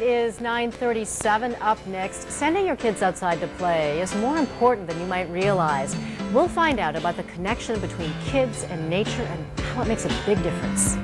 is 9:37. Up next, sending your kids outside to play is more important than you might realize. We'll find out about the connection between kids and nature and how it makes a big difference.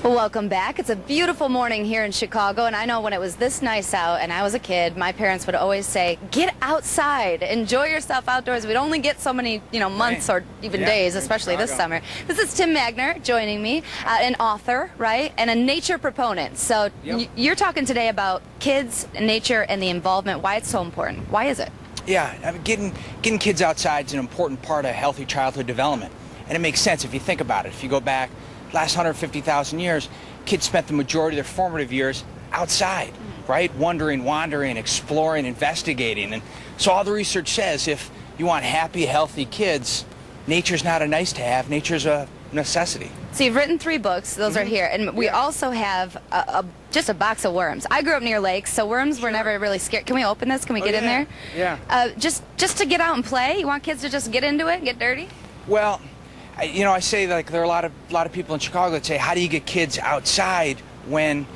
Welcome back. It's a beautiful morning here in Chicago, and I know when it was this nice out and I was a kid, my parents would always say, get outside, enjoy yourself outdoors. We'd only get so many, months or even days, especially this summer. This is Tim Magner joining me, an author, right, and a nature proponent. So you're talking today about kids, nature, and the involvement, why it's so important. Why is it? Yeah, I mean, getting kids outside is an important part of healthy childhood development. And it makes sense if you think about it. If you go back last 150,000 years, kids spent the majority of their formative years outside, right? Wandering, exploring, investigating. And so all the research says if you want happy, healthy kids, nature's not a nice to have, nature's a necessity. So you've written 3 books, those are here, and we also have just a box of worms. I grew up near lakes, so worms were never really scared. Can we open this? Can we get in there? Yeah. Just to get out and play? You want kids to just get into it, get dirty? Well, I say, like, there are a lot of people in Chicago that say, how do you get kids outside when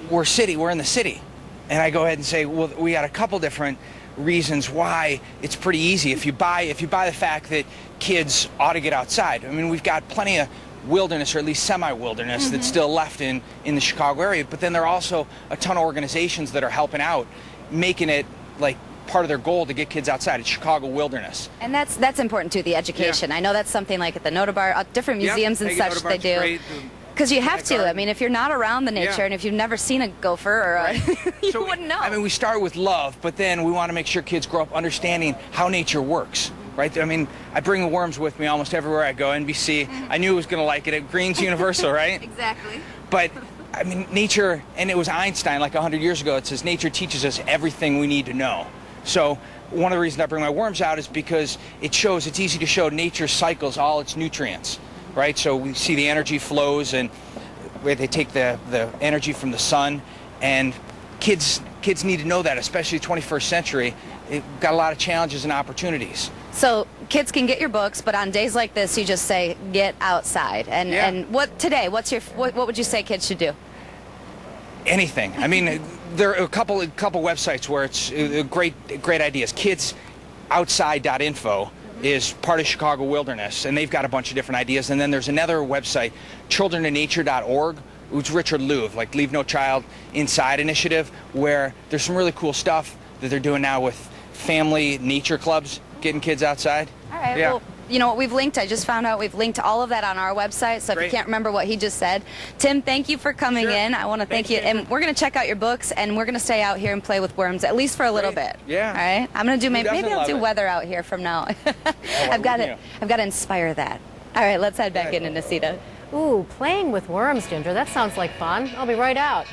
we're in the city? And I go ahead and say, well, we got a couple different reasons why it's pretty easy if you buy the fact that kids ought to get outside. I mean, we've got plenty of wilderness, or at least semi-wilderness, that's still left in the Chicago area, but then there are also a ton of organizations that are helping out, making it like part of their goal to get kids outside. It's Chicago Wilderness. And that's important too, the education. I know that's something like at the Notabar, different museums and such they do. Because you have to. I mean, if you're not around the nature and if you've never seen a gopher, or you wouldn't know. I mean, we start with love, but then we want to make sure kids grow up understanding how nature works, right? I mean, I bring the worms with me almost everywhere I go. NBC, I knew I was going to like it. Green's Universal, right? Exactly. But I mean, nature, and it was Einstein like 100 years ago, it says nature teaches us everything we need to know. So one of the reasons I bring my worms out is because it's easy to show nature cycles all its nutrients, right? So we see the energy flows and where they take the energy from the sun, and kids need to know that, especially 21st century. It got a lot of challenges and opportunities. So kids can get your books, but on days like this, you just say, get outside. And what would you say kids should do? Anything. I mean, there are a couple websites where it's great ideas. Kidsoutside.info is part of Chicago Wilderness, and they've got a bunch of different ideas. And then there's another website, childrenandnature.org, which is Richard Louv, like Leave No Child Inside initiative, where there's some really cool stuff that they're doing now with family nature clubs, getting kids outside. All right. Well, you know what we've linked? I just found out we've linked all of that on our website, so if you can't remember what he just said. Tim, thank you for coming in. I want to thank you. And we're going to check out your books, and we're going to stay out here and play with worms, at least for a little bit. Yeah. All right? I'm going to do, maybe I'll do weather out here from now. I've got to inspire that. All right, let's head back in and see that. Ooh, playing with worms, Ginger. That sounds like fun. I'll be right out.